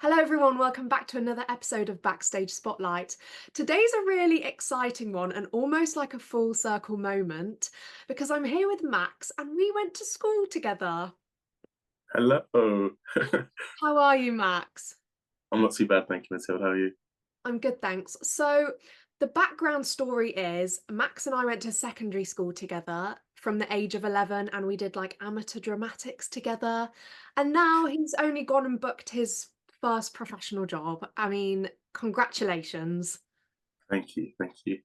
Hello, everyone. Welcome back to another episode of Backstage Spotlight. Today's a really exciting one and almost like a full circle moment because I'm here with Max and we went to school together. Hello. How are you, Max? I'm not too bad, thank you, Matilda. How are you? I'm good, thanks. So, the background story is Max and I went to secondary school together from the age of 11 and we did like amateur dramatics together. And now he's only gone and booked his first professional job. I mean, congratulations. Thank you, thank you.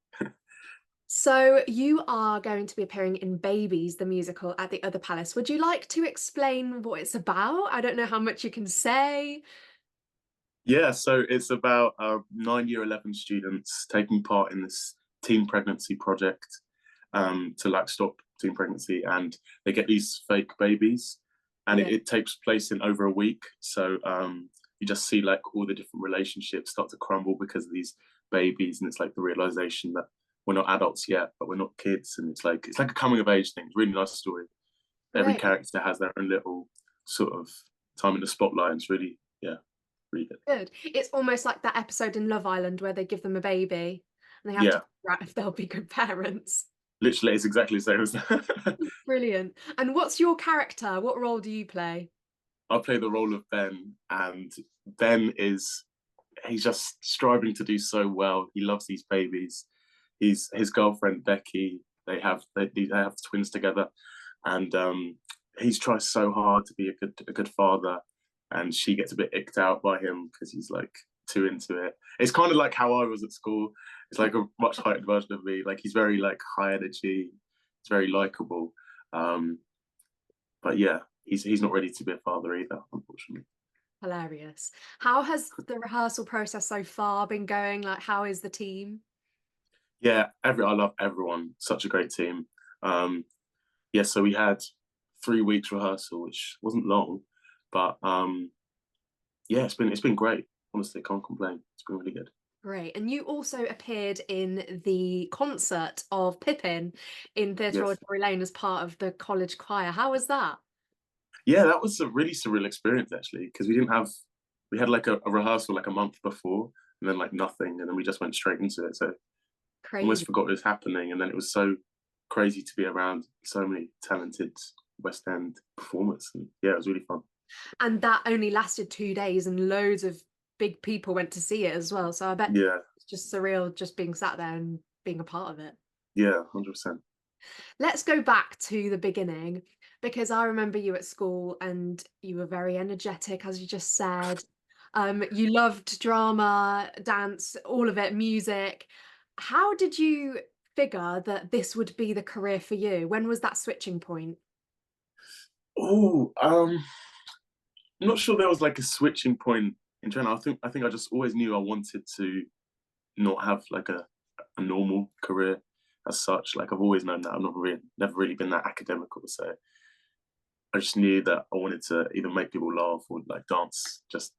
So you are going to be appearing in Babies, the musical at the Other Palace. Would you like to explain what it's about? I don't know how much you can say. Yeah, so it's about 9 year 11 students taking part in this teen pregnancy project to like stop teen pregnancy, and they get these fake babies, and Yeah, it takes place in over a week. So you just see like all the different relationships start to crumble because of these babies, and it's like the realization that we're not adults yet, but we're not kids, and it's like a coming of age thing. It's a really nice story. Every great, character has their own little sort of time in the spotlight. And it's really, yeah, really good. good. It's almost like that episode in Love Island where they give them a baby and they have to Yeah, figure out if they'll be good parents. literally, it's exactly the same as that. Brilliant. And what's your character? What role do you play? I play the role of Ben, and Ben is he's just striving to do so well. He loves these babies. He's his girlfriend Becky. They have twins together, and he's tries so hard to be a good father, and she gets a bit icked out by him because he's like too into it. It's kind of like how I was at school. It's like a much heightened version of me. Like he's very like high energy. He's very likable. Um, but yeah, he's not ready to be a father either, unfortunately. Hilarious. How has the rehearsal process so far been going? Like, how is the team? Yeah, I love everyone. Such a great team. Um, yeah, so we had 3 weeks rehearsal, which wasn't long, but yeah, it's been great. Honestly, can't complain. It's been really good. Great. And you also appeared in the concert of Pippin in Theatre Yes. Auditory Lane as part of the college choir. How was that? Yeah, that was a really surreal experience actually, because we had like a rehearsal like a month before, and then like nothing, and then we just went straight into it. So almost Crazy. forgot it was happening, and then it was so crazy to be around so many talented West End performers, and yeah, it was really fun. And that only lasted 2 days, and loads of big people went to see it as well. So I bet Yeah, it's just surreal just being sat there and being a part of it. yeah, 100%. Let's go back to the beginning because I remember you at school and you were very energetic, as you just said. You loved drama, dance, all of it, music. How did you figure that this would be the career for you? When was that switching point? Oh, I'm not sure there was like a switching point in general. I think I just always knew I wanted to not have like a normal career as such. Like I've always known that. I've never really been that academical. So I just knew that I wanted to either make people laugh or like dance. Just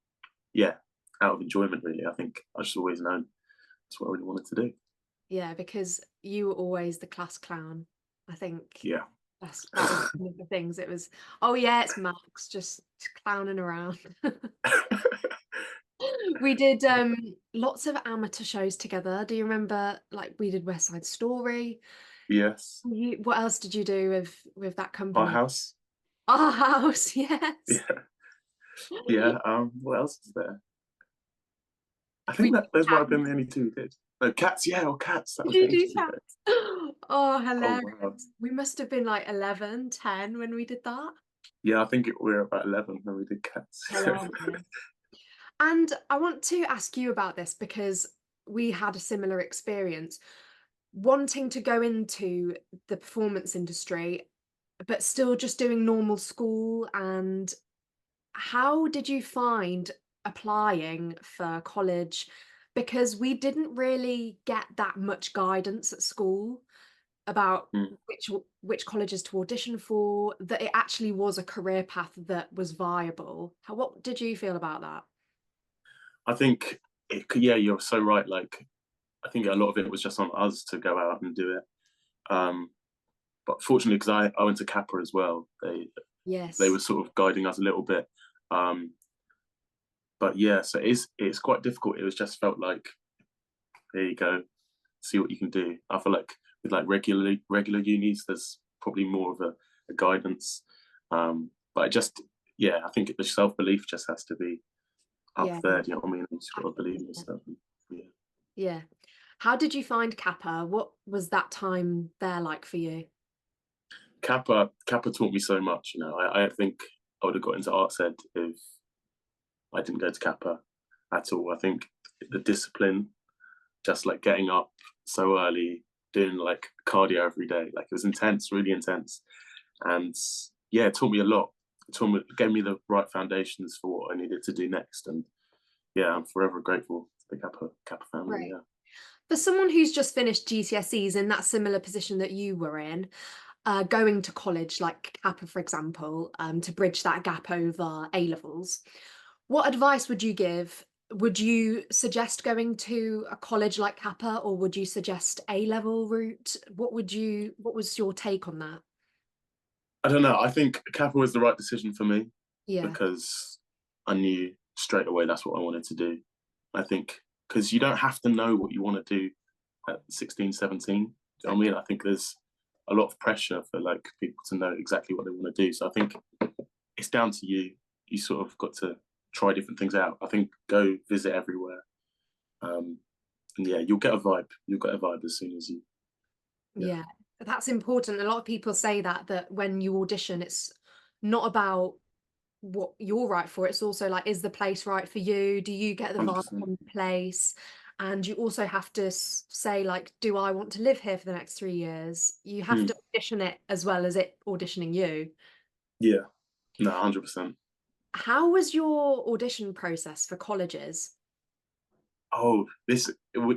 yeah, out of enjoyment. Really, I think I just always known that's what I really wanted to do. Yeah, because you were always the class clown. I think Yeah. that was one of the things. It was, oh yeah, it's Max just clowning around. We did lots of amateur shows together. Do you remember like we did West Side Story? Yes. What else did you do with that Our company? house. Our house, yes. Yeah. Yeah. What else is there? I We think did that those might have been cats. the only two we did. No, cats. Yeah, or cats. That Did was you do ages ago. cats? Oh, Oh hilarious. wow. We must have been like 11, 10 when we did that. Yeah, I think we were about 11 when we did cats. Hilarious. And I want to ask you about this because we had a similar experience wanting to go into the performance industry, but still just doing normal school. And how did you find applying for college? Because we didn't really get that much guidance at school about Mm. which colleges to audition for, that it actually was a career path that was viable. What did you feel about that? I think, yeah, you're so right. Like, I think a lot of it was just on us to go out and do it. Um, but fortunately, because I went to Kappa as well, they were Yes. sort of guiding us a little bit. Um, but yeah, so it's quite difficult. It was just felt like, there you go, see what you can do. I feel like with like regular unis, there's probably more of a guidance. But I just, yeah, I think the self belief just has to be up Yeah, there. Do you know what I mean? You just got to believe in absolutely. yourself. Yeah. Yeah. How did you find Kappa? What was that time there like for you? Kappa taught me so much. You know, I think I would have got into arts ed if I didn't go to Kappa at all. I think the discipline, just like getting up so early, doing like cardio every day, like it was intense, really intense, and yeah, it taught me a lot. Gave me the right foundations for what I needed to do next, and yeah, I'm forever grateful to the Kappa family. Right. Yeah. For someone who's just finished GCSEs in that similar position that you were in, going to college like Kappa, for example, to bridge that gap over A levels, what advice would you give? Would you suggest going to a college like Kappa, or would you suggest A level route? What was your take on that? I don't know. I think Kappa was the right decision for me Yeah, because I knew straight away that's what I wanted to do. I think because you don't have to know what you want to do at 16, 17. Do you know what I exactly. mean? I think there's a lot of pressure for like people to know exactly what they want to do. So I think it's down to you. You sort of got to try different things out. I think go visit everywhere. Um, and yeah, you'll get a vibe. You'll get a vibe as soon as you, yeah. Yeah, that's important. A lot of people say that when you audition, it's not about what you're right for. It's also like, is the place right for you? Do you get the vibe 100%. from the place? And you also have to say, like, do I want to live here for the next 3 years? You have Mm, to audition it as well as it auditioning you. yeah, no, 100%. How was your audition process for colleges? Oh,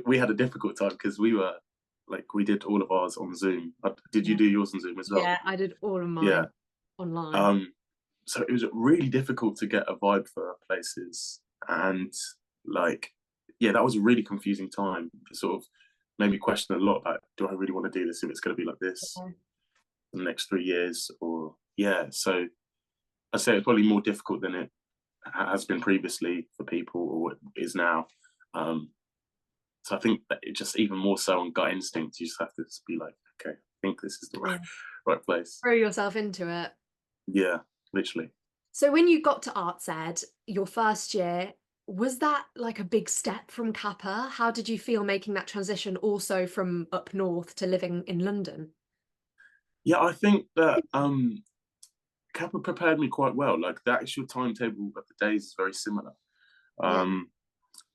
we had a difficult time because we were like we did all of ours on Zoom. Did you Yeah. do yours on Zoom as well? Yeah, I did all of Yeah. mine online. Um, so it was really difficult to get a vibe for places, and like, yeah, that was a really confusing time. It sort of made me question a lot about, do I really want to do this if it's going to be like this Yeah. for the next 3 years, or yeah. So I'd say it's probably more difficult than it has been previously for people, or it is now. Um, So I think that it just even more so on gut instinct, you just have to just be like, okay, I think this is the Yeah. right place. Throw yourself into it. Yeah, literally. So when you got to arts ed, your first year, was that like a big step from Kappa? How did you feel making that transition also from up north to living in London? Yeah, I think that Kappa prepared me quite well. Like the actual timetable of the days is very similar. Yeah. Um,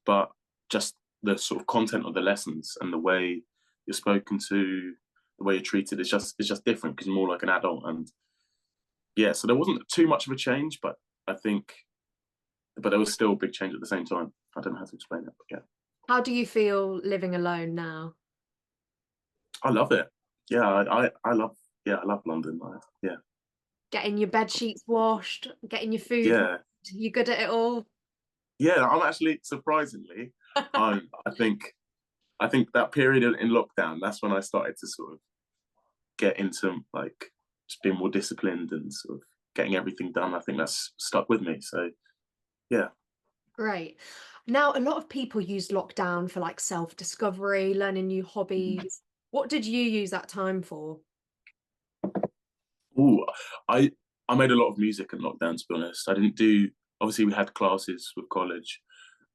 but just the sort of content of the lessons and the way you're spoken to, the way you're treated, it's just different because you're more like an adult. And yeah, so there wasn't too much of a change, but I think but there was still a big change at the same time. I don't know how to explain it, but yeah. How do you feel living alone now? I love it. Yeah, I love I love London. Yeah, Getting your bed sheets washed, getting your food made, yeah, you good at it all? yeah. I'm actually surprisingly, I think that period in lockdown, that's when I started to sort of get into like just being more disciplined and sort of getting everything done. I think that's stuck with me. So yeah. Great. Now, a lot of people use lockdown for like self-discovery, learning new hobbies. What did you use that time for? Ooh, I I made a lot of music in lockdown. To be honest, I didn't do. Obviously, we had classes with college,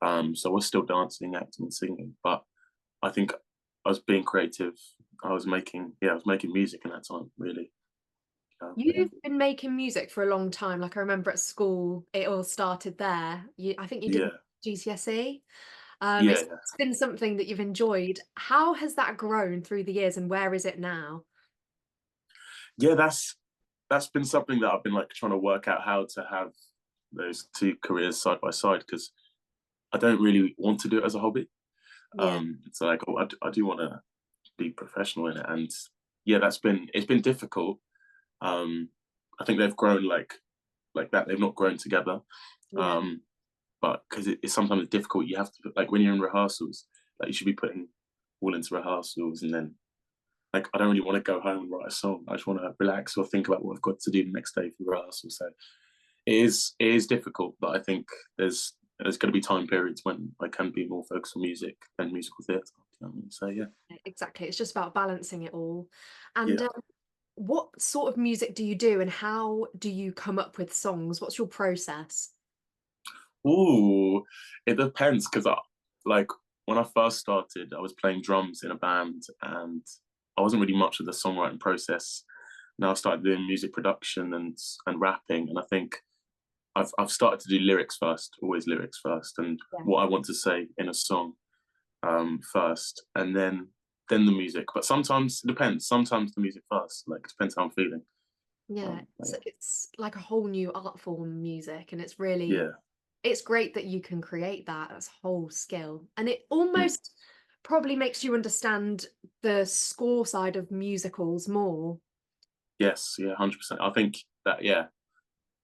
so I was still dancing, acting, and singing. But I think I was being creative. I was making music in that time, really. Yeah, You've been making music for a long time. Like I remember at school, it all started there. I think you did yeah, GCSE. yeah, yeah. It's been something that you've enjoyed. How has that grown through the years, and where is it now? Yeah, that's been something that I've been like trying to work out how to have those two careers side by side because I don't really want to do it as a hobby. Yeah, It's like, oh, I do want to be professional in it, and yeah, it's been difficult. Um, I think they've grown like that. They've not grown together. yeah, Um, but because it's sometimes difficult, you have to like when you're in rehearsals, like you should be putting all into rehearsals, and then like I don't really want to go home and write a song. I just want to relax or think about what I've got to do the next day for rehearsal. So it is difficult, but I think there's there's going to be time periods when I can be more focused on music than musical theatre. You know what I mean? So yeah, Exactly. It's just about balancing it all. And yeah. what sort of music do you do and how do you come up with songs? What's your process? Ooh, it depends because like when I first started, I was playing drums in a band, and I wasn't really much of the songwriting process. Now I started doing music production and rapping, and I think I've started to do lyrics first, always lyrics first, and Yeah. what I want to say in a song first, and then the music. But sometimes it depends. Sometimes the music first. Like it depends how I'm feeling. Yeah. Yeah, It's like a whole new art form, music, and it's really yeah. it's great that you can create that. That's a whole skill. And it Mm. almost probably makes you understand the score side of musicals more. Yes, yeah, 100%. I think that yeah,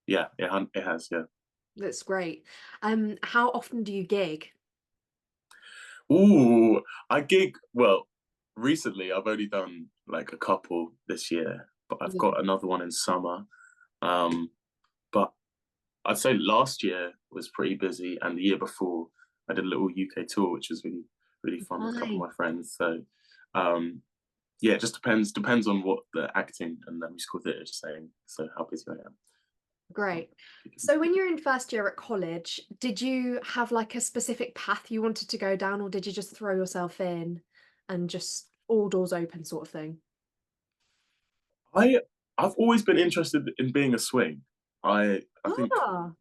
it has, yeah. That's great. How often do you gig? Ooh, I gig. Well, recently I've only done like a couple this year, but I've Yeah. got another one in summer. Um, but I'd say last year was pretty busy, and the year before I did a little UK tour, which was really fun with a couple Nice. of my friends. So um, yeah, it just depends on what the acting and the musical theatre is saying. So how busy I am. Great. So when you're in first year at college, did you have like a specific path you wanted to go down, or did you just throw yourself in and just all doors open sort of thing? I I've always been interested in being a swing. I think Ah,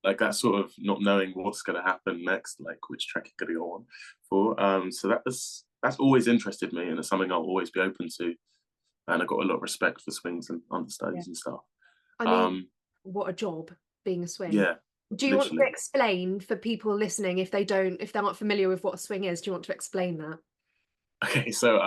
like that sort of not knowing what's going to happen next, like which track you're going to go on for. So that's always interested me, and it's something I'll always be open to. And I got a lot of respect for swings and yeah. understudies and stuff. I mean, Um, what a job being a swing. yeah, Do you want to literally. explain for people listening if they aren't familiar with what a swing is, do you want to explain that? Okay, so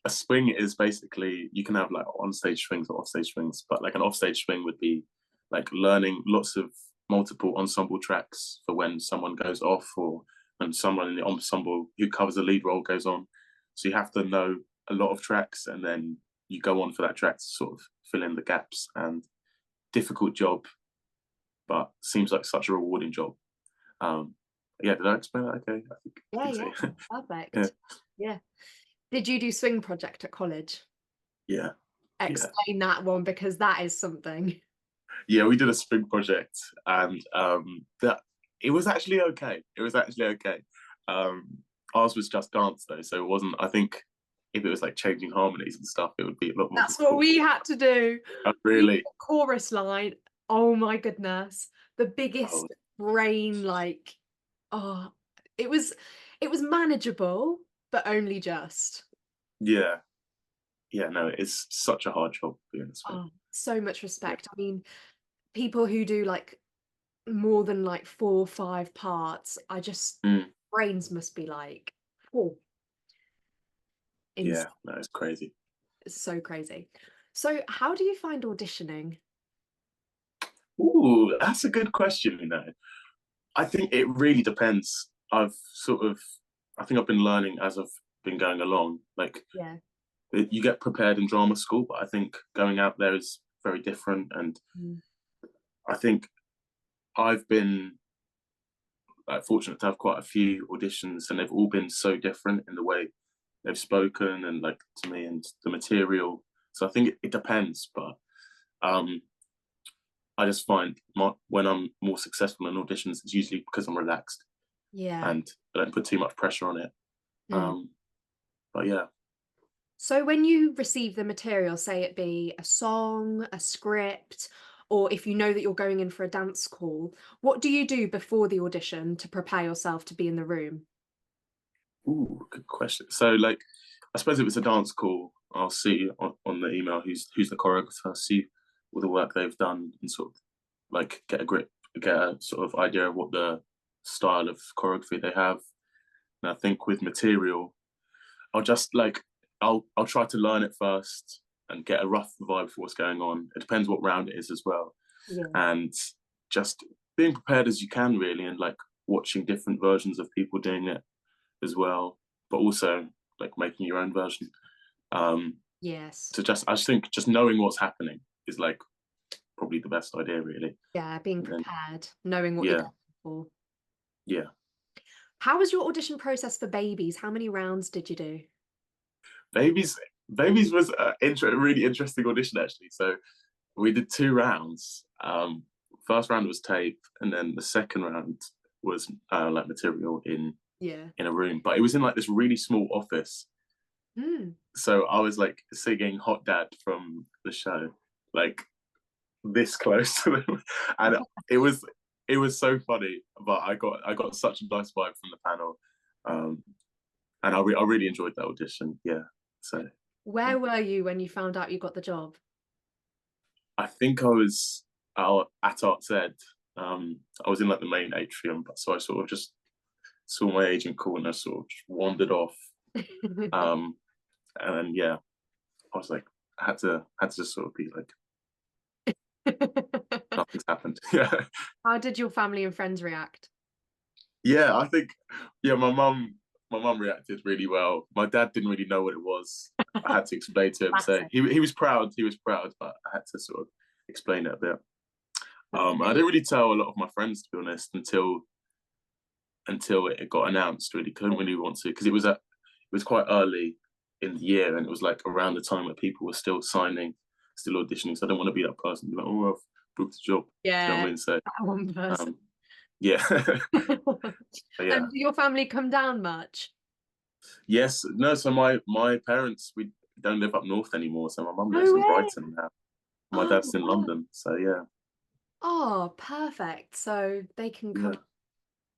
a swing is basically you can have like on-stage swings or off-stage swings, but like an off-stage swing would be like learning lots of multiple ensemble tracks for when someone goes off or when someone in the ensemble who covers the lead role goes on. So you have to know a lot of tracks and then you go on for that track to sort of fill in the gaps, and difficult job, but seems like such a rewarding job. Um, yeah, did I explain that okay? I Yeah, think yeah. so. Yeah, Perfect. Yeah. Did you do swing project at college? yeah, yeah. Explain that one because that is something. Yeah, we did a spring project, and that it was actually okay. It was actually okay. Um, Ours was just dance though, so it wasn't. I think if it was like changing harmonies and stuff, it would be a lot more That's what difficult. we had to do. We did Really, a chorus line. Oh my goodness. The oh biggest brain like oh it was manageable, but only just. yeah, yeah. No, it's such a hard job being a swing. Oh, so much Yeah, respect. I mean, people who do like more than like 4 or 5 parts, I just mm, brains must be like, oh, yeah. No, it's crazy. it's so crazy. So, how do you find auditioning? Ooh, that's a good question. You know, I think it really depends. I think I've been learning as I've been going along. Like Yeah. you get prepared in drama school, but I think going out there is very different. And Mm. I think I've been like fortunate to have quite a few auditions, and they've all been so different in the way they've spoken and like to me and the material. So I think it depends, but um, I just find when I'm more successful in auditions, it's usually because I'm relaxed Yeah. and I don't put too much pressure on it. Mm. Um, but yeah, So when you receive the material, say it be a song, a script, or if you know that you're going in for a dance call, what do you do before the audition to prepare yourself to be in the room? ooh, good question. So like, I suppose if it's a dance call, I'll see on the email who's the choreographer, see all the work they've done, and sort of like get a sort of idea of what the style of choreography they have. And I think with material, I'll just like I'll try to learn it first and get a rough vibe for what's going on. It depends what round it is as well, Yeah. and just being prepared as you can really, and like watching different versions of people doing it as well, but also like making your own version. Um, Yes. I just think just knowing what's happening is like probably the best idea really. Yeah, being And then prepared, knowing what you're yeah, going for. Yeah. How was your audition process for Babies? How many rounds did you do? Babies Babies was a really interesting audition actually. So we did 2 rounds. First round was tape, and then the second round was like material Yeah. in a room, but it was in like this really small office. Mm. So I was like singing "Hot Dad" from the show, like this close to them, and it was so funny. But I got such a nice vibe from the panel, um, and I really enjoyed that audition. Yeah, so yeah. Where were you when you found out you got the job? I think I was at Arts Ed. I was in like the main atrium, but so I sort of just saw my agent call and I sort of just wandered off. Um, and then yeah, I was like, had to just sort of be like, nothing's happened. Yeah, How did your family and friends react? yeah. I think yeah, my mum reacted really well. My dad didn't really know what it was. I had to explain to him. So Classic. he was proud. He was proud, but I had to sort of explain it a bit. I Great. didn't really tell a lot of my friends to be honest until it got announced. Really, couldn't really want to because it was quite early in the year, and it was like around the time where people were still signing, still auditioning. So I don't want to be that person. Be like, oh, I've booked a job. Do you know what Yeah, I mean? So that one person. um, yeah, but yeah, And do your family come down much? yes, no. So my parents we don't live up north anymore. So my mum lives No in way. Brighton now. My Oh, dad's in wow. London. So yeah, Oh, perfect. So they can yeah, come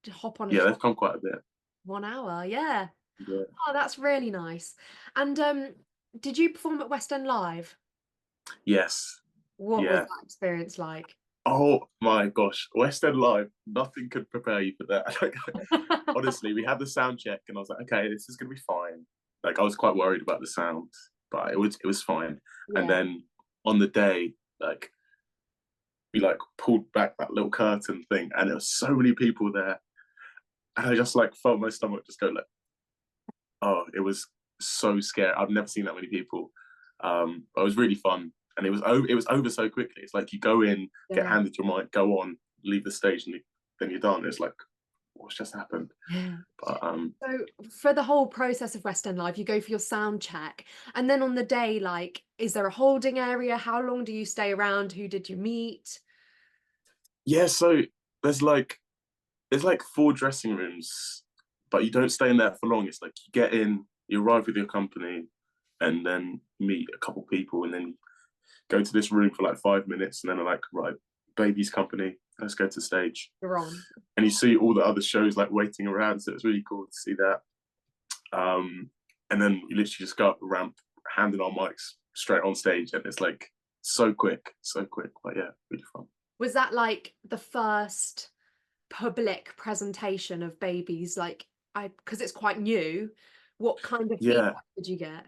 to hop on a yeah. train They've come quite a bit. 1 hour. Yeah. Yeah. Oh, that's really nice. And did you perform at West End Live? Yes. What was Yeah. that experience like? Oh my gosh, West End Live, nothing could prepare you for that. Like, honestly, we had the sound check and I was like, okay, this is gonna be fine. Like I was quite worried about the sound, but it was fine. And Yeah. then on the day, like we like pulled back that little curtain thing and there was so many people there. And I just like felt my stomach just go like, oh, it was so scary. I've never seen that many people. But it was really fun. And it was over so quickly. It's like you go in, get Yeah. handed your mic, go on, leave the stage, and then you're done. It's like, what's just happened? Yeah. But So for the whole process of West End Live, you go for your sound check, and then on the day, like, is there a holding area? How long do you stay around? Who did you meet? yeah, so there's like there's like 4 dressing rooms, but you don't stay in there for long. It's like you get in, you arrive with your company, and then meet a couple people, and then go to this room for like 5 minutes, and then they're like, right, baby's company, let's go to stage. You're on. And you see all the other shows like waiting around, so it's really cool to see that. And then you literally just go up the ramp, handing our mics straight on stage, and it's like so quick, so quick. But yeah, really fun. Was that like the first public presentation of Babies? Like, because it's quite new. What kind of Yeah. feedback did you get?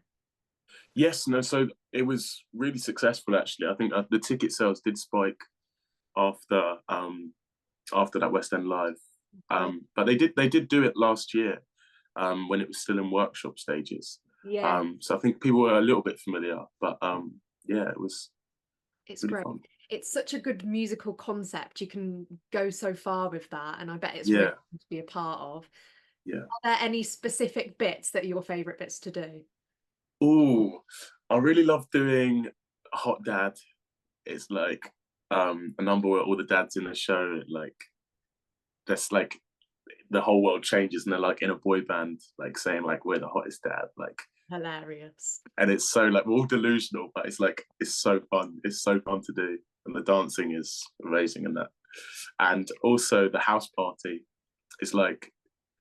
Yes. No. So it was really successful. Actually, I think the ticket sales did spike after after that West End Live. Great. But they did do it last year when it was still in workshop stages. Yeah, So I think people were a little bit familiar, but yeah, it was it's really great. fun. It's such a good musical concept. You can go so far with that, and I bet it's really Yeah, fun to be a part of. yeah. Are there any specific bits that are your favorite bits to do? Oh, I really love doing Hot Dad. It's like a number where all the dads in the show like that's like the whole world changes and they're like in a boy band like saying like we're the hottest dad like Hilarious. and it's so like we're all delusional but it's like it's so fun to do and the dancing is amazing in that and also the house party is like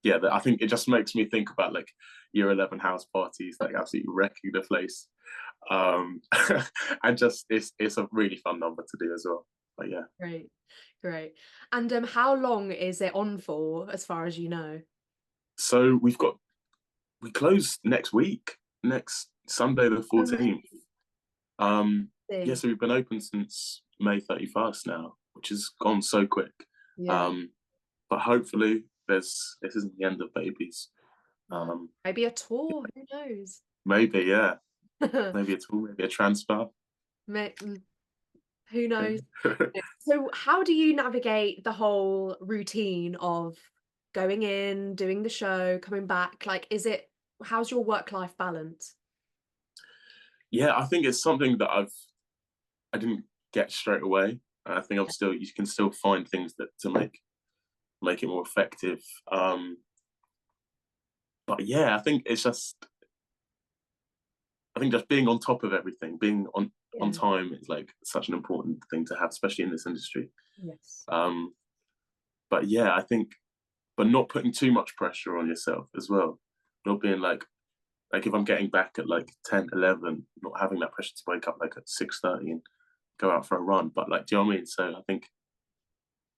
yeah I think it just makes me think about like year 11 house parties like absolutely wrecking the place um and just it's a really fun number to do as well but yeah. Great, great. And how long is it on for, as far as you know? So we close next week, next Sunday the 14th. Yeah, Amazing. so we've been open since May 31st now, which has gone so quick. Yeah. Um, but hopefully this isn't the end of babies. No. Um, Maybe a tour, who knows? maybe, yeah, maybe a tour, maybe a transfer. Mm, who knows? So how do you navigate the whole routine of going in, doing the show, coming back? Like, how's your work-life balance? Yeah, I think it's something that I didn't get straight away. I think you can still find things that to make it more effective. But yeah, I think just being on top of everything, being on Yeah. time is like such an important thing to have, especially in this industry. Yes. Um, but yeah, but not putting too much pressure on yourself as well. Not being like if I'm getting back at like 10, 11, not having that pressure to wake up like at 6:30 and go out for a run. But like, do you know what I mean? So I think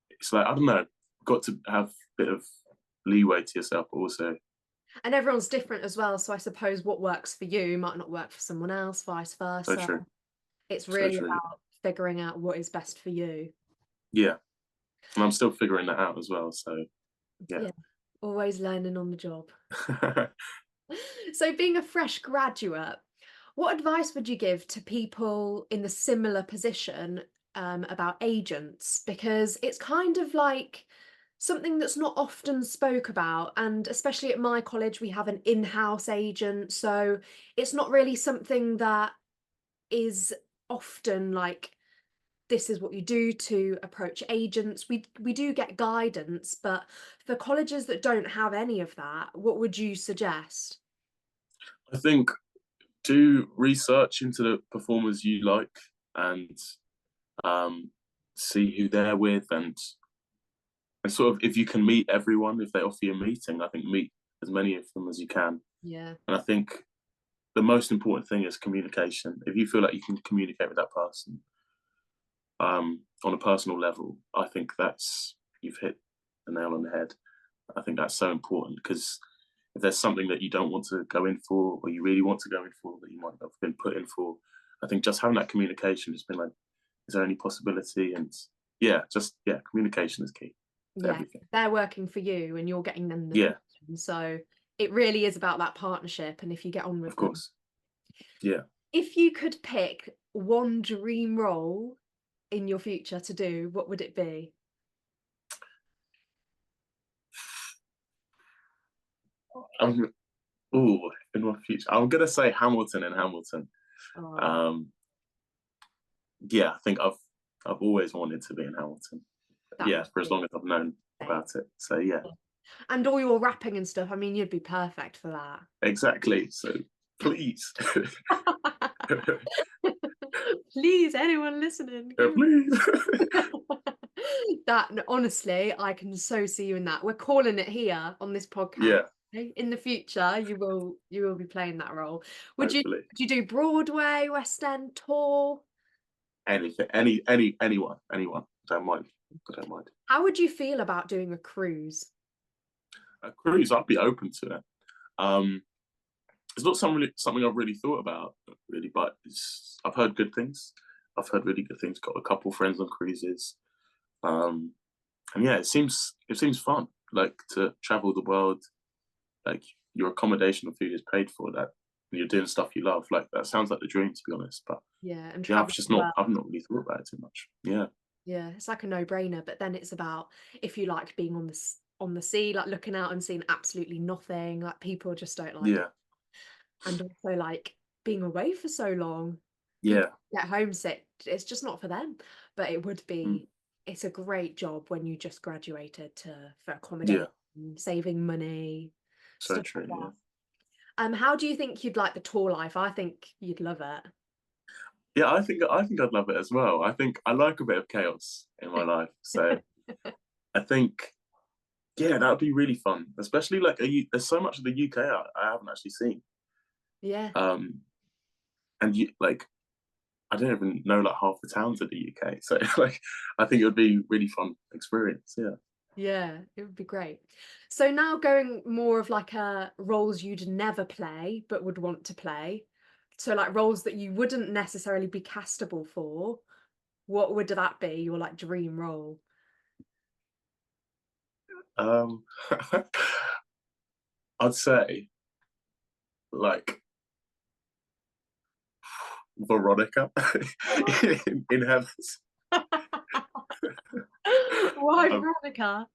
it's like, I don't know, got to have a bit of leeway to yourself also. And everyone's different as well, so I suppose what works for you might not work for someone else, vice So versa. true. It's So really true. about figuring out what is best for you. Yeah. And I'm still figuring that out as well. So yeah. Yeah, always learning on the job. So being a fresh graduate, what advice would you give to people in the similar position about agents? Because it's kind of like something that's not often spoke about, and especially at my college, we have an in-house agent, so it's not really something that is often like this is what you do to approach agents. We do get guidance, but for colleges that don't have any of that, what would you suggest? I think do research into the performers you like and um, see who they're with and sort of if you can meet everyone, if they offer you a meeting, I think meet as many of them as you can. Yeah. And I think the most important thing is communication. If you feel like you can communicate with that person on a personal level, I think you've hit the nail on the head. I think that's so important because if there's something that you don't want to go in for or you really want to go in for that you might have been put in for, I think just having that communication, just been like, is there any possibility? And yeah, communication is key to Yeah, everything. they're working for you and you're getting them the Yeah, commission. So it really is about that partnership and if you get on of with them. course. Yeah. If you could pick one dream role in your future to do, what would it be? I'm in my future. I'm gonna say Hamilton and Hamilton. Oh, Um, yeah, I think I've always wanted to be in Hamilton. that Yeah, would for as be long as I've known great. about it. So yeah, And all your rapping and stuff, I mean, you'd be perfect for exactly. So please, yeah, that. Please, anyone listening, give me please. that. Honestly, I can so see you in that. We're calling it here on this podcast. Yeah, Okay? In the future, you will be playing that role. hopefully. Would you do Broadway, West End tour? Anything, anyone. Don't mind. I don't mind. How would you feel about doing a cruise? A cruise, I'd be open to it. Um, it's not something I've really thought about, really, but I've heard good things. I've heard really good things. Got a couple friends on cruises, um, and yeah, it seems fun. Like to travel the world, like your accommodation and food is paid for. That and you're doing stuff you love. Like that sounds like the dream, to be honest. But Yeah, and yeah, travel as well. I've not really thought about it too much. Yeah, Yeah, it's like a no-brainer, but then it's about if you like being on the sea, like looking out and seeing absolutely nothing, like people just don't like it. yeah, And also like being away for so long, people yeah, get homesick. It's just not for them. But mm, it's a great job when you just graduated to for accommodation, yeah. saving money, So stuff like true. Yeah. that. How do you think you'd like the tour life? I think you'd love Yeah, I think I'd love it as well. I think I like a bit of chaos in my life, so it. I think yeah, that would be really fun. Especially like there's so much of the UK I haven't actually seen, Yeah. um, and you like I don't even know like half the towns of the UK. So like I think it would be really fun experience. Yeah. Yeah, it would be great. So now going more of like a roles you'd never play but would want to play. So like roles that you wouldn't necessarily be castable for, what would that be? Your like dream role? Um, I'd say like Veronica in Heathers. Why Um, Veronica?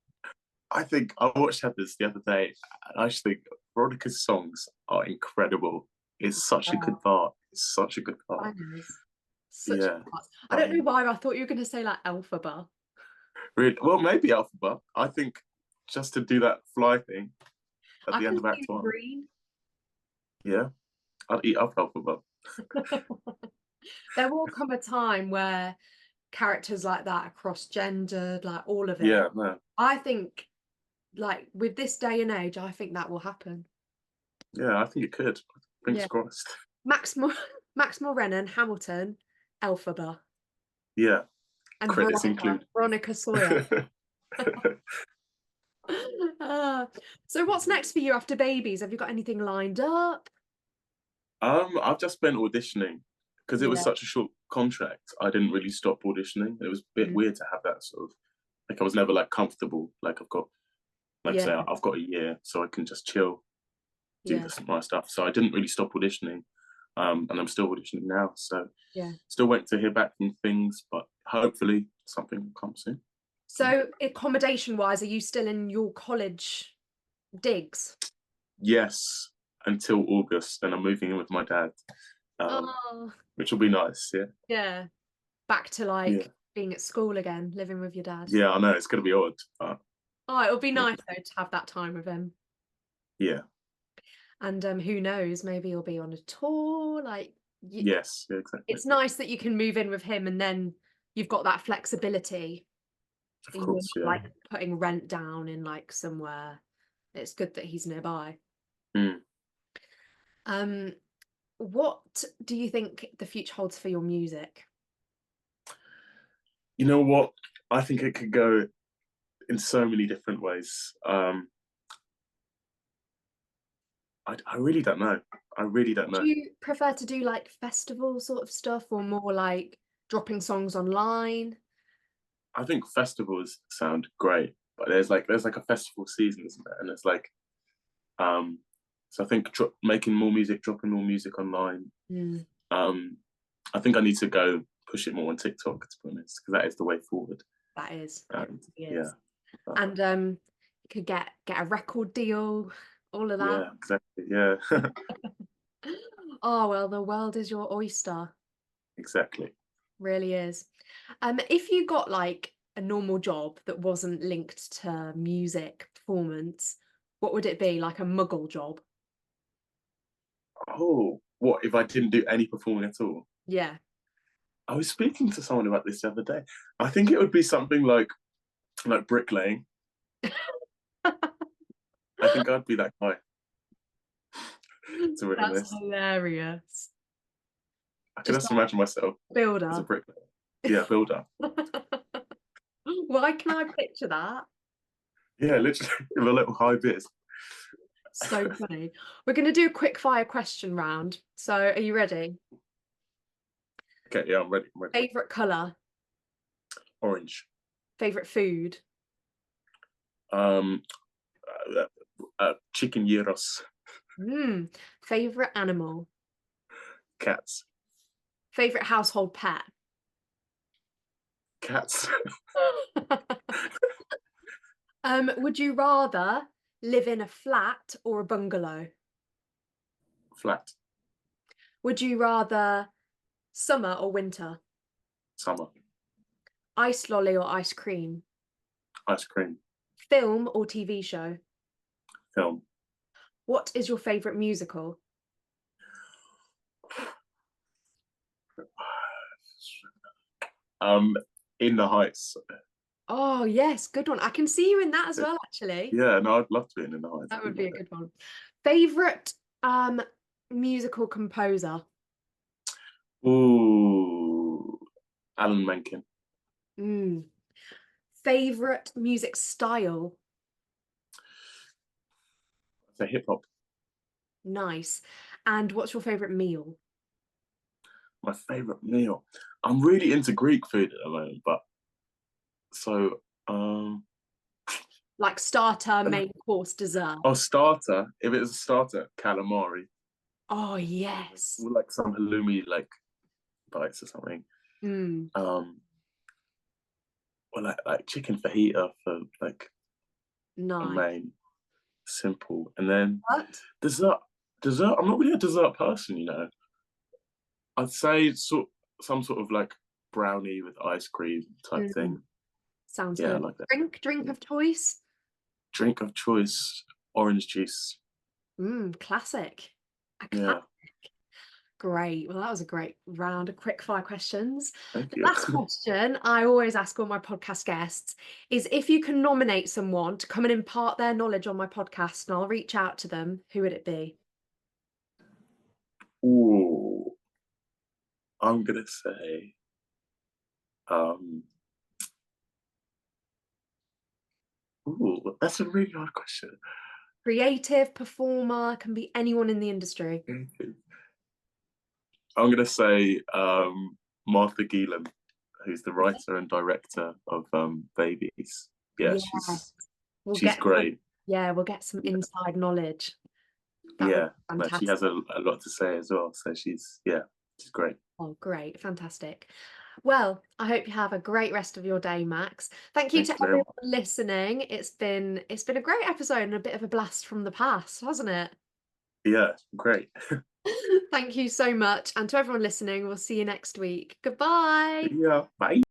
I think I watched this the other day, and I just think Veronica's songs are incredible. It's such a Yeah, good part. It's such a good part. bangers. Such Yeah. good parts. I don't know Um, why I thought you were going to say like Elphaba. really, well, maybe Alphabet. I think just to do that fly thing at I the can end of see Act you One. green. Yeah, I'd eat up Alphabet. There will come a time where characters like that are cross-gendered, like all of it. Yeah, no, I think, like with this day and age, I think that will happen. yeah, I think it could. Fingers Yeah. crossed. Max Mo Max Mulrenan, Hamilton, Elphaba, Yeah, and credits include. Veronica Sawyer. Ah, so what's next for you after babies? Have you got anything lined up? I've just been auditioning because it was Yeah. such a short contract. I didn't really stop auditioning. It was a bit Mm. weird to have that sort of like I was never like comfortable. Like I've got like Yeah. say I've got a year, so I can just chill, do Yeah. my stuff. So I didn't really stop auditioning, and I'm still auditioning now. So Yeah. still waiting to hear back from things, but hopefully something will come soon. Yeah. So accommodation wise, are you still in your college digs? Yes, until August, then I'm moving in with my dad, Oh, which will be nice. Yeah, yeah. Back to like yeah, being at school again, living with your dad. yeah. I know it's gonna be odd, but Oh, it'll be yeah, nice though to have that time with him. yeah. And who knows, maybe you'll be on a tour. Like, Yes, yeah, exactly. it's nice that you can move in with him and then you've got that flexibility. Of You're course, not yeah. like putting rent down in like somewhere. It's good that he's nearby. Mm. Um, what do you think the future holds for your music? You know what? I think it could go in so many different ways. I really don't know. I really don't Do know. you prefer to do like festival sort of stuff or more like dropping songs online? I think festivals sound great, but there's like a festival season, isn't there? And it's like um, so I think making more music, dropping more music online. Mm, Um, I think I need to go push it more on TikTok to be honest, because that is the way forward. that is, it And really yeah, is. but, And you could get a record deal, all of that. yeah, exactly. Yeah, Oh well, the world is your oyster. exactly. Really is. If you got like a normal job that wasn't linked to music performance, what would it be? Like a muggle job? Oh, what if I didn't do any performing at all? Yeah. I was speaking to someone about this the other day. I think it would be something like bricklaying. I think I'd be that guy, to be That's honest. hilarious. I could Just just like imagine myself as a builder. bricklayer. Yeah, builder. Why can I picture that? Yeah, literally with a little high vis. So funny. We're going to do a quick fire question round. So, are you ready? Okay, yeah, I'm ready. I'm ready. Favorite color, Orange. favorite food, Um, chicken gyros. favorite animal, Cats. favorite household pet. Cats. Would you rather live in a flat or a bungalow? Flat. Would you rather summer or winter? Summer. Ice lolly or ice cream? Ice cream. Film or TV show? Film. What is your favorite musical? Um, in the Heights. Oh, yes, good one. I can see you in that as well, actually. Yeah, no, I'd love to be in the Heights. I That do would be love a it. good one. Favorite musical composer? Ooh, Alan Menken. Mm. Favorite music style? So hip hop. Nice. And what's your favorite meal? My favorite meal. I'm really into Greek food at the moment, but so Like starter, main course, dessert. oh starter. If it's a starter, calamari Oh, yes. with like some halloumi like bites or something. Mm. Or like chicken fajita for like and Nice. main, simple. And then What? dessert. Dessert. I'm not really a dessert person, you know. I'd say some sort of like brownie with ice cream type Mm, thing. sounds Yeah, I good. like that. Drink Yeah. of choice? Drink of choice, orange juice. Classic. A Yeah, Great. Well, that was a great round of quick fire questions. thank The you. last question I always ask all my podcast guests is if you can nominate someone to come and impart their knowledge on my podcast and I'll reach out to them, who would it be? Ooh, I'm gonna say, um, ooh, that's a really hard question. Creative, performer, can be anyone in the industry. I'm gonna say Martha Gielan, who's the writer and director of Babies. Yeah, Yeah, we'll she's get some, great. yeah, we'll get some Yeah, inside knowledge. That would yeah. be No, she fantastic. has a lot to say as well. So she's great. Oh, great. Fantastic. Well, I hope you have a great rest of your day, Max. Thank you Thank to you very everyone much. listening. It's been a great episode and a bit of a blast from the past, hasn't it? Yeah, great. Thank you so much. And to everyone listening, we'll see you next week. Goodbye. Yeah, bye.